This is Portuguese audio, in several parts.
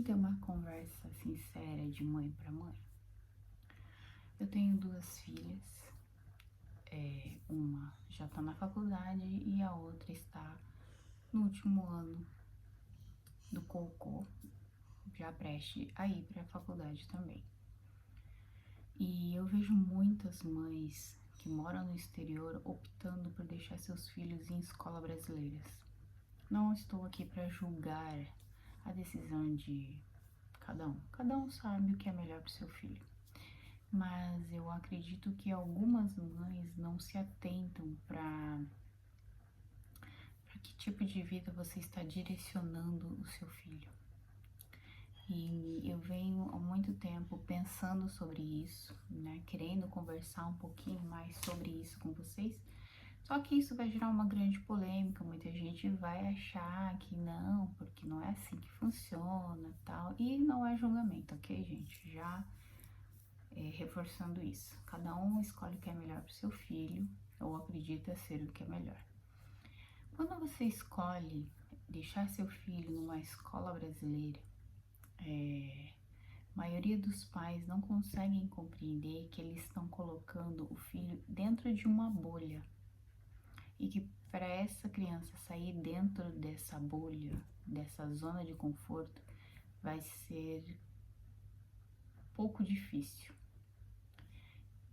ter uma conversa sincera de mãe para mãe? Eu tenho duas filhas, uma já está na faculdade e a outra está no último ano do cocô, já preste a ir para a faculdade também. E eu vejo muitas mães que moram no exterior optando por deixar seus filhos em escolas brasileiras. Não estou aqui para julgar a decisão de cada um. Cada um sabe o que é melhor para o seu filho. Mas eu acredito que algumas mães não se atentam para que tipo de vida você está direcionando o seu filho. E eu venho há muito tempo pensando sobre isso, né? Querendo conversar um pouquinho mais sobre isso com vocês. Só que isso vai gerar uma grande polêmica. Muita gente vai achar que não, porque não é assim que funciona, tal. E não é julgamento, ok, gente? Já reforçando isso. Cada um escolhe o que é melhor para o seu filho ou acredita ser o que é melhor. Quando você escolhe deixar seu filho numa escola brasileira, a maioria dos pais não conseguem compreender que eles estão colocando o filho dentro de uma bolha e que para essa criança sair dentro dessa bolha, dessa zona de conforto, vai ser pouco difícil.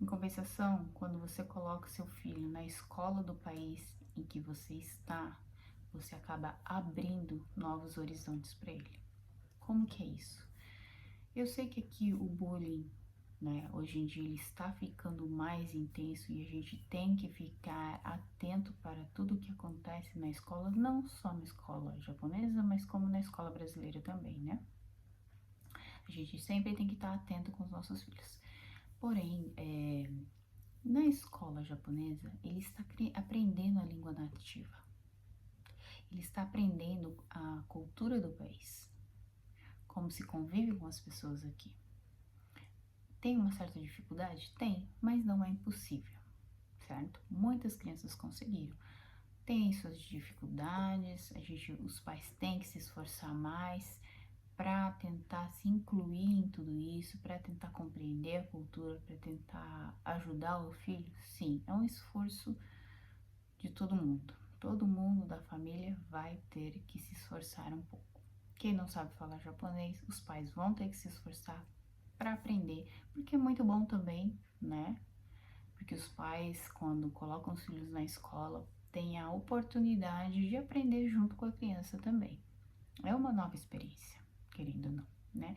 Em compensação, quando você coloca seu filho na escola do país em que você está, você acaba abrindo novos horizontes para ele. Como que é isso? Eu sei que aqui o bullying, né, hoje em dia ele está ficando mais intenso e a gente tem que ficar atento para tudo o que acontece na escola, não só na escola japonesa, mas como na escola brasileira também, né? A gente sempre tem que estar atento com os nossos filhos. Porém, na escola japonesa, ele está aprendendo a língua nativa. Ele está aprendendo a cultura do país, como se convive com as pessoas aqui. Tem uma certa dificuldade? Tem, mas não é impossível, certo? Muitas crianças conseguiram. Tem suas dificuldades, os pais têm que se esforçar mais para tentar se incluir em tudo isso, para tentar compreender a cultura, para tentar ajudar o filho. Sim, é um esforço de todo mundo. Todo mundo da família vai ter que se esforçar um pouco. Quem não sabe falar japonês, os pais vão ter que se esforçar para aprender, porque é muito bom também, né? Porque os pais, quando colocam os filhos na escola, têm a oportunidade de aprender junto com a criança também. É uma nova experiência, querendo ou não, né?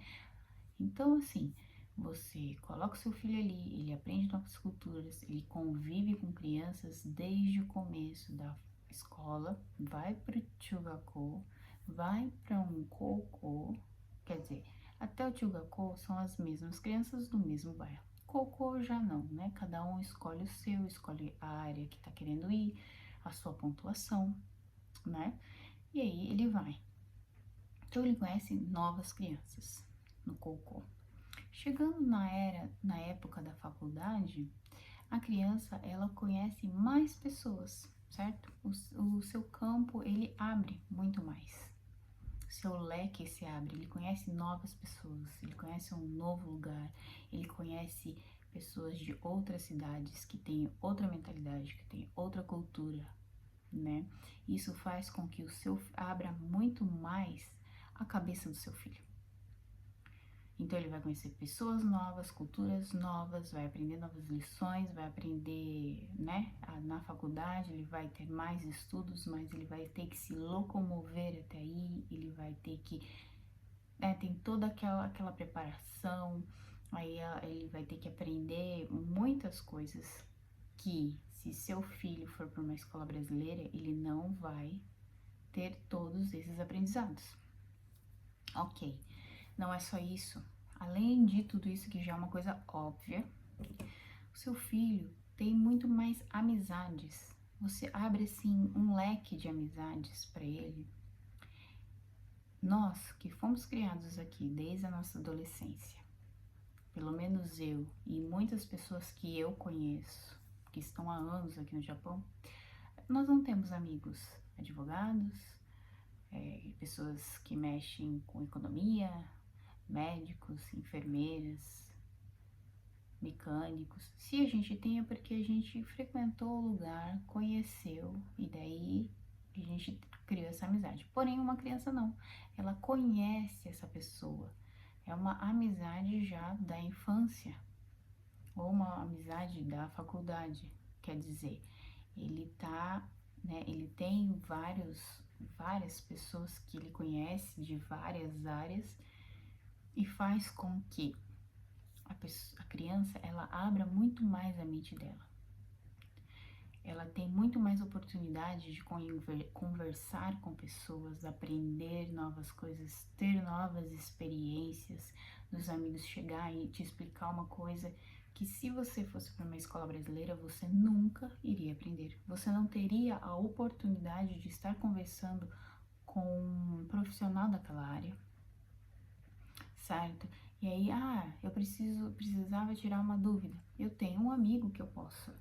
Então, assim, você coloca o seu filho ali, ele aprende novas culturas, ele convive com crianças desde o começo da escola, vai para o Chugako, vai para um Koukou, quer dizer, até o Chugako são as mesmas crianças do mesmo bairro. Koukou já não, né? Cada um escolhe o seu, escolhe a área que tá querendo ir, a sua pontuação, né? E aí ele vai. Então ele conhece novas crianças no Koukou. Chegando na época da faculdade, a criança ela conhece mais pessoas, certo? O seu campo ele abre muito mais. O seu leque se abre, ele conhece novas pessoas, ele conhece um novo lugar, ele conhece pessoas de outras cidades que têm outra mentalidade, que têm outra cultura, né? Isso faz com que abra muito mais a cabeça do seu filho. Então ele vai conhecer pessoas novas, culturas novas, vai aprender novas lições, vai aprender, né? Na faculdade ele vai ter mais estudos, mas ele vai ter que se locomover até aí, ele vai ter que, tem toda aquela preparação, aí ele vai ter que aprender muitas coisas que, se seu filho for para uma escola brasileira, ele não vai ter todos esses aprendizados. Ok. Não é só isso. Além de tudo isso, que já é uma coisa óbvia, o seu filho tem muito mais amizades. Você abre, assim, um leque de amizades para ele. Nós, que fomos criados aqui desde a nossa adolescência, pelo menos eu e muitas pessoas que eu conheço, que estão há anos aqui no Japão, nós não temos amigos advogados, pessoas que mexem com economia, médicos, enfermeiras, mecânicos. Se a gente tem é porque a gente frequentou o lugar, conheceu e daí a gente criou essa amizade. Porém, uma criança não. Ela conhece essa pessoa. É uma amizade já da infância ou uma amizade da faculdade. Quer dizer, ele tá, né, ele tem várias pessoas que ele conhece de várias áreas e faz com que a criança ela abra muito mais a mente dela. Ela tem muito mais oportunidade de conversar com pessoas, aprender novas coisas, ter novas experiências, dos amigos chegar e te explicar uma coisa que se você fosse para uma escola brasileira, você nunca iria aprender. Você não teria a oportunidade de estar conversando com um profissional daquela área, certo? E aí, eu precisava tirar uma dúvida. Eu tenho um amigo que eu posso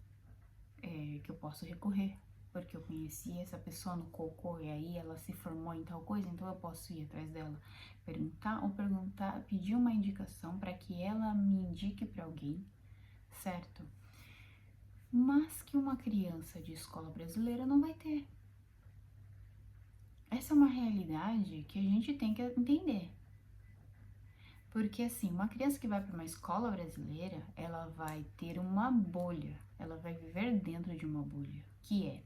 recorrer, porque eu conheci essa pessoa no cocô e aí ela se formou em tal coisa, então eu posso ir atrás dela, perguntar, pedir uma indicação para que ela me indique para alguém, certo? Mas que uma criança de escola brasileira não vai ter. Essa é uma realidade que a gente tem que entender. Porque assim, uma criança que vai para uma escola brasileira, ela vai ter uma bolha, ela vai viver dentro de uma bolha, que é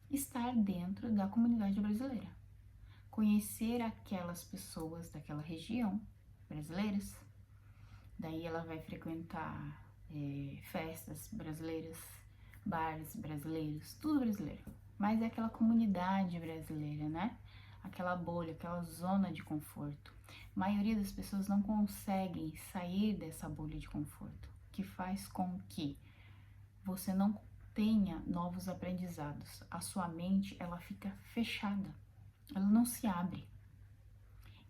estar dentro da comunidade brasileira, conhecer aquelas pessoas daquela região brasileiras, daí ela vai frequentar festas brasileiras, bares brasileiros, tudo brasileiro, mas é aquela comunidade brasileira, né? Aquela bolha, aquela zona de conforto. A maioria das pessoas não conseguem sair dessa bolha de conforto, que faz com que você não tenha novos aprendizados. A sua mente, ela fica fechada, ela não se abre.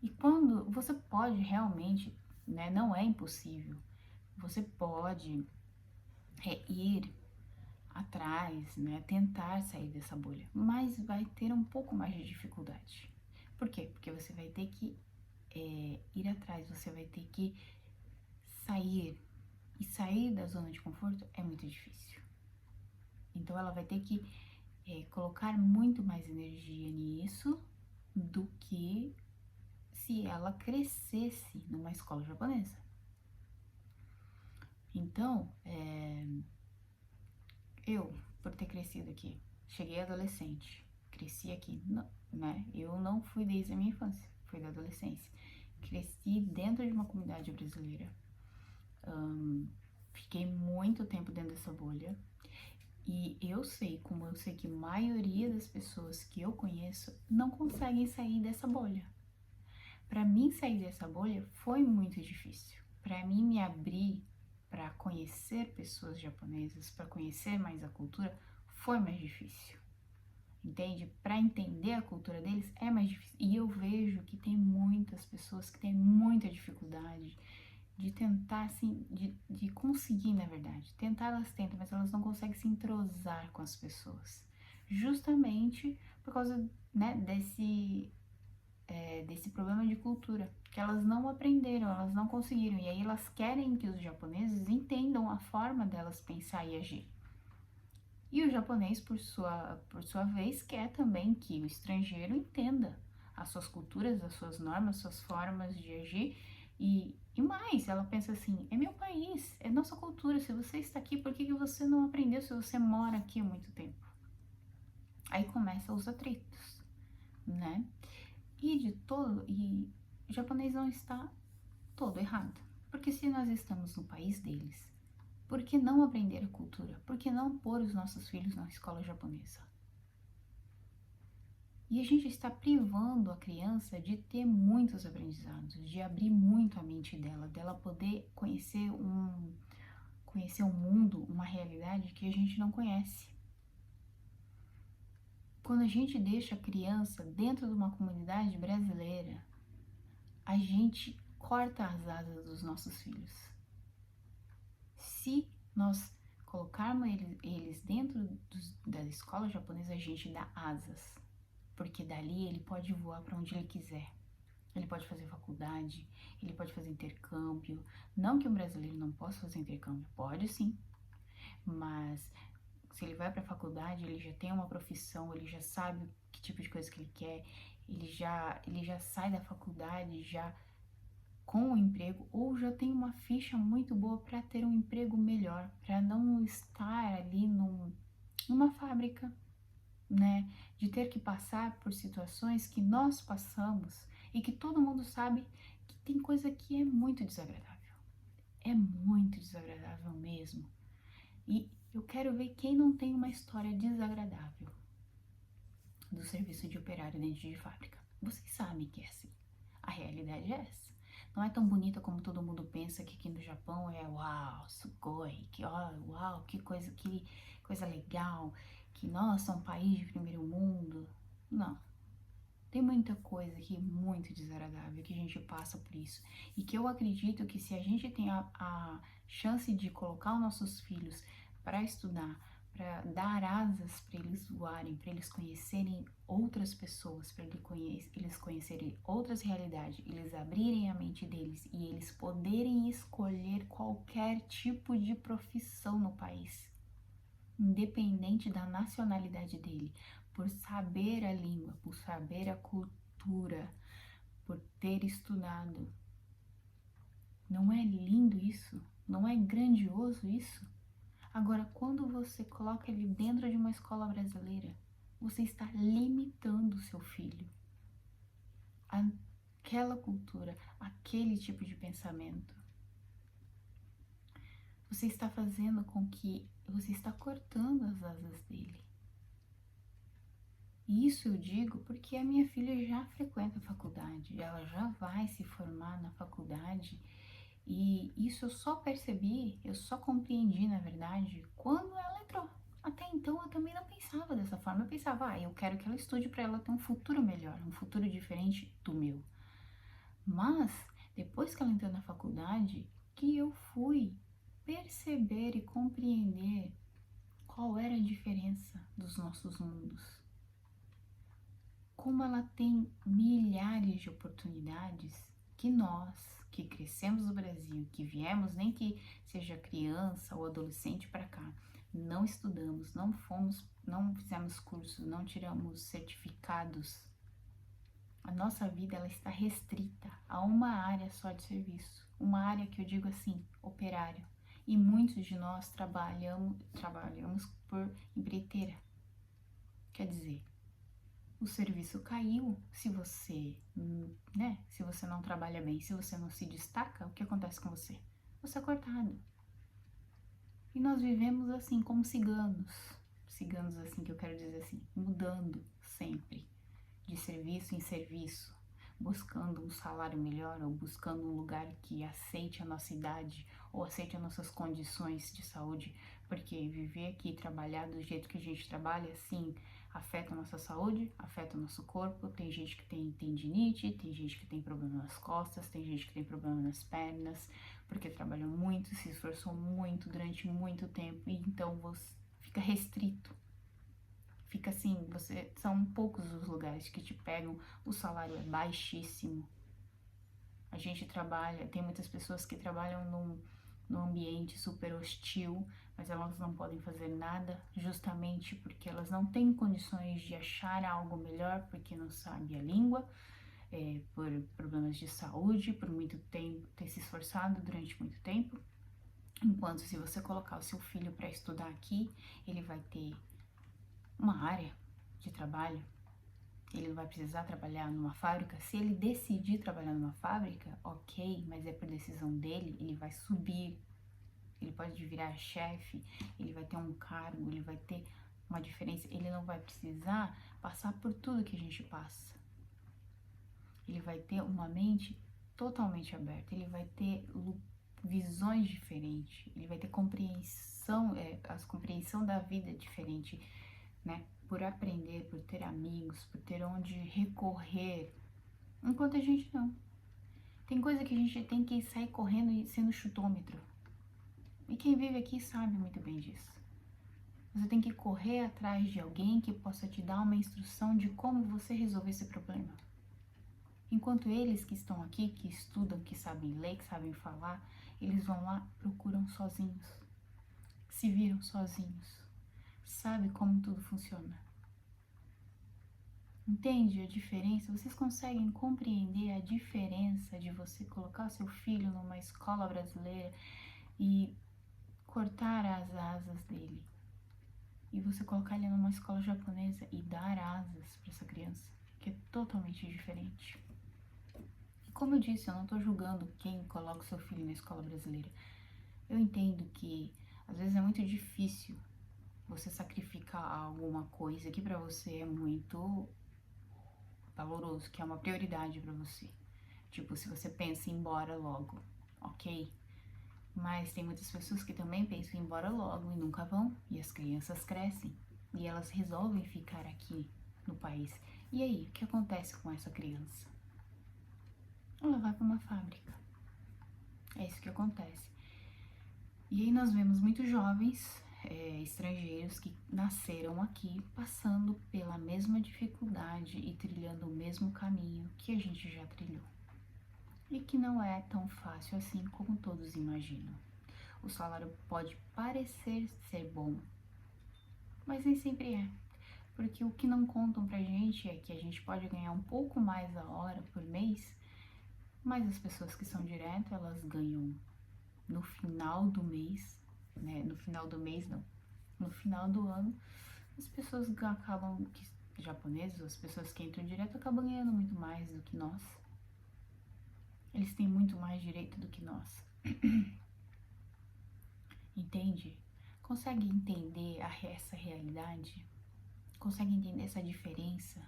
E quando você pode realmente, né, não é impossível, você pode ir atrás, né, tentar sair dessa bolha, mas vai ter um pouco mais de dificuldade. Por quê? Porque você vai ter que ir atrás, você vai ter que sair, e sair da zona de conforto é muito difícil. Então ela vai ter que colocar muito mais energia nisso do que se ela crescesse numa escola japonesa. Então, eu, por ter crescido aqui, cheguei adolescente, cresci aqui, né? Eu não fui desde a minha infância, fui da adolescência. Cresci dentro de uma comunidade brasileira, fiquei muito tempo dentro dessa bolha. E eu sei, como eu sei que a maioria das pessoas que eu conheço não conseguem sair dessa bolha. Para mim sair dessa bolha foi muito difícil. Para mim me abrir para conhecer pessoas japonesas, para conhecer mais a cultura, foi mais difícil. Entende? Para entender a cultura deles é mais difícil. E eu vejo que tem muitas pessoas que têm muita dificuldade de tentar, assim, de conseguir, na verdade. Tentar elas tentam, mas elas não conseguem se entrosar com as pessoas. Justamente por causa, né, desse problema de cultura, que elas não aprenderam, elas não conseguiram. E aí elas querem que os japoneses entendam a forma delas pensar e agir. E o japonês, por sua vez, quer também que o estrangeiro entenda as suas culturas, as suas normas, suas formas de agir. E mais, ela pensa assim, é meu país, é nossa cultura, se você está aqui, por que você não aprendeu se você mora aqui há muito tempo? Aí começam os atritos, né? E o japonês não está todo errado, porque se nós estamos no país deles, por que não aprender a cultura? Por que não pôr os nossos filhos na escola japonesa? E a gente está privando a criança de ter muitos aprendizados, de abrir muito a mente dela poder conhecer um mundo, uma realidade que a gente não conhece. Quando a gente deixa a criança dentro de uma comunidade brasileira, a gente corta as asas dos nossos filhos. Se nós colocarmos eles dentro da escola japonesa, a gente dá asas, porque dali ele pode voar para onde ele quiser. ele pode fazer faculdade, ele pode fazer intercâmbio. Não que um brasileiro não possa fazer intercâmbio, pode sim, mas se ele vai para a faculdade, ele já tem uma profissão, ele já sabe que tipo de coisa que ele quer, ele já sai da faculdade já com um emprego ou já tem uma ficha muito boa para ter um emprego melhor, para não estar ali numa fábrica, né? De ter que passar por situações que nós passamos e que todo mundo sabe que tem coisa que é muito desagradável. É muito desagradável mesmo. E eu quero ver quem não tem uma história desagradável do serviço de operário dentro de fábrica. Vocês sabem que é assim. A realidade é essa. Não é tão bonita como todo mundo pensa que aqui no Japão é uau, sugoi, que ó, uau, que coisa legal, que nossa, um país de primeiro mundo. Não. Tem muita coisa aqui muito desagradável que a gente passa por isso. E que eu acredito que se a gente tem a chance de colocar os nossos filhos para estudar, para dar asas para eles voarem, para eles conhecerem outras pessoas, para eles conhecerem outras realidades, eles abrirem a mente deles e eles poderem escolher qualquer tipo de profissão no país, independente da nacionalidade dele, por saber a língua, por saber a cultura, por ter estudado. Não é lindo isso? Não é grandioso isso? Agora, quando você coloca ele dentro de uma escola brasileira, você está limitando o seu filho àquela cultura, àquele tipo de pensamento. Você está fazendo com que você está cortando as asas dele. E isso eu digo porque a minha filha já frequenta a faculdade, ela já vai se formar na faculdade. E isso eu só percebi, eu só compreendi, na verdade, quando ela entrou. Até então eu também não pensava dessa forma. Eu pensava, eu quero que ela estude para ela ter um futuro melhor, um futuro diferente do meu. Mas depois que ela entrou na faculdade, que eu fui perceber e compreender qual era a diferença dos nossos mundos. Como ela tem milhares de oportunidades que nós, que crescemos no Brasil, que viemos, nem que seja criança ou adolescente para cá, não estudamos, não fizemos cursos, não tiramos certificados. A nossa vida ela está restrita a uma área só de serviço, uma área que eu digo assim, operário. E muitos de nós trabalhamos por empreiteira. Quer dizer, o serviço caiu, se você não trabalha bem, se você não se destaca, o que acontece com você? Você é cortado. E nós vivemos assim, como ciganos assim, que eu quero dizer assim, mudando sempre, de serviço em serviço, buscando um salário melhor ou buscando um lugar que aceite a nossa idade ou aceite as nossas condições de saúde, porque viver aqui e trabalhar do jeito que a gente trabalha, assim, afeta a nossa saúde, afeta o nosso corpo. Tem gente que tem tendinite, tem gente que tem problema nas costas, tem gente que tem problema nas pernas, porque trabalhou muito, se esforçou muito durante muito tempo, e então você fica restrito. Fica assim, são poucos os lugares que te pegam, o salário é baixíssimo. A gente trabalha, tem muitas pessoas que trabalham num ambiente super hostil, mas elas não podem fazer nada justamente porque elas não têm condições de achar algo melhor, porque não sabem a língua, por problemas de saúde, por muito tempo, ter se esforçado durante muito tempo. Enquanto se você colocar o seu filho para estudar aqui, ele vai ter uma área de trabalho, ele não vai precisar trabalhar numa fábrica. Se ele decidir trabalhar numa fábrica, ok, mas é por decisão dele, ele vai subir, ele pode virar chefe, ele vai ter um cargo, ele vai ter uma diferença, ele não vai precisar passar por tudo que a gente passa. Ele vai ter uma mente totalmente aberta, ele vai ter visões diferentes, ele vai ter compreensão, a compreensão da vida diferente, né? Por aprender, por ter amigos, por ter onde recorrer, enquanto a gente não. Tem coisa que a gente tem que sair correndo e sendo chutômetro. E quem vive aqui sabe muito bem disso. Você tem que correr atrás de alguém que possa te dar uma instrução de como você resolver esse problema. Enquanto eles que estão aqui, que estudam, que sabem ler, que sabem falar, eles vão lá, procuram sozinhos, se viram sozinhos, sabe como tudo funciona. Entende a diferença? Vocês conseguem compreender a diferença de você colocar seu filho numa escola brasileira e cortar as asas dele? E você colocar ele numa escola japonesa e dar asas para essa criança, que é totalmente diferente. E como eu disse, eu não estou julgando quem coloca o seu filho na escola brasileira. Eu entendo que às vezes é muito difícil você sacrificar alguma coisa que para você é muito valoroso, que é uma prioridade para você. Tipo, se você pensa em ir embora logo, ok? Mas tem muitas pessoas que também pensam em ir embora logo e nunca vão, e as crianças crescem, e elas resolvem ficar aqui no país. E aí, o que acontece com essa criança? Ela vai para uma fábrica. É isso que acontece. E aí nós vemos muitos jovens estrangeiros que nasceram aqui, passando pela mesma dificuldade e trilhando o mesmo caminho que a gente já trilhou. E que não é tão fácil assim como todos imaginam. O salário pode parecer ser bom, mas nem sempre é. Porque o que não contam pra gente é que a gente pode ganhar um pouco mais a hora por mês, mas as pessoas que são direto, elas ganham no final do mês, né? No final do mês não, no final do ano, as pessoas acabam, japoneses, as pessoas que entram direto acabam ganhando muito mais do que nós. Eles têm muito mais direito do que nós. Entende? Consegue entender essa realidade? Consegue entender essa diferença?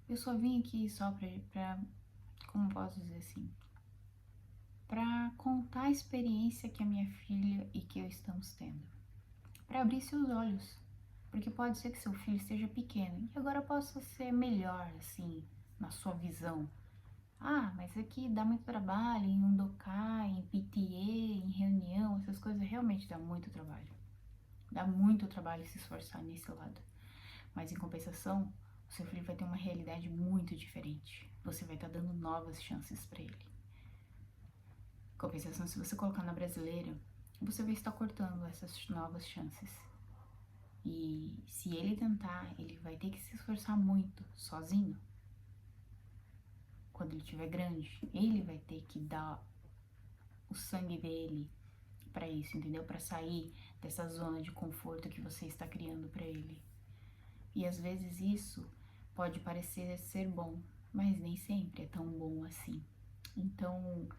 Eu só vim aqui só pra como posso dizer assim, pra contar a experiência que a minha filha e que eu estamos tendo. Pra abrir seus olhos. Porque pode ser que seu filho esteja pequeno e agora possa ser melhor, assim, na sua visão. Ah, mas aqui dá muito trabalho em Undokai, em PTA, em reunião, essas coisas realmente dá muito trabalho. Dá muito trabalho se esforçar nesse lado. Mas em compensação, o seu filho vai ter uma realidade muito diferente. Você vai estar dando novas chances para ele. Em compensação, se você colocar na brasileira, você vai estar cortando essas novas chances. E se ele tentar, ele vai ter que se esforçar muito, sozinho. Quando ele estiver grande, ele vai ter que dar o sangue dele para isso, entendeu? Para sair dessa zona de conforto que você está criando para ele. E às vezes isso pode parecer ser bom, mas nem sempre é tão bom assim. Então,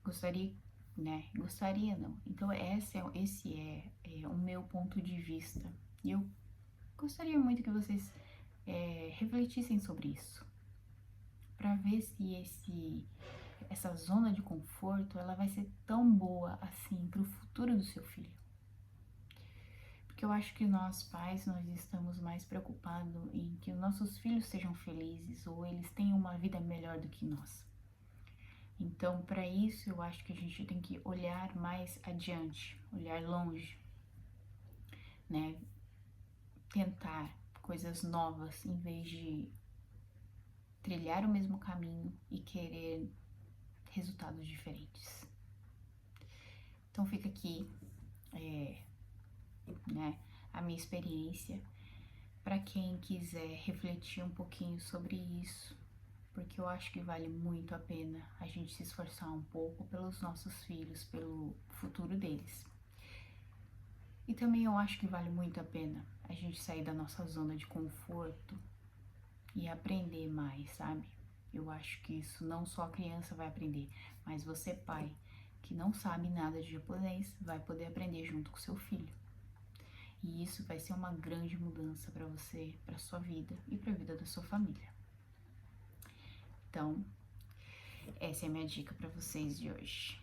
gostaria, né? Gostaria não. Então, esse é o meu ponto de vista. E eu gostaria muito que vocês refletissem sobre isso, para ver se essa zona de conforto ela vai ser tão boa assim para o futuro do seu filho. Porque eu acho que nós pais, nós estamos mais preocupados em que os nossos filhos sejam felizes ou eles tenham uma vida melhor do que nós. Então, para isso, eu acho que a gente tem que olhar mais adiante, olhar longe, né? Tentar coisas novas em vez de trilhar o mesmo caminho e querer resultados diferentes. Então, fica aqui, né, a minha experiência para quem quiser refletir um pouquinho sobre isso, porque eu acho que vale muito a pena a gente se esforçar um pouco pelos nossos filhos, pelo futuro deles. E também eu acho que vale muito a pena a gente sair da nossa zona de conforto e aprender mais, sabe? Eu acho que isso não só a criança vai aprender, mas você, pai, que não sabe nada de japonês, vai poder aprender junto com seu filho. E isso vai ser uma grande mudança para você, para sua vida e para a vida da sua família. Então, essa é a minha dica para vocês de hoje.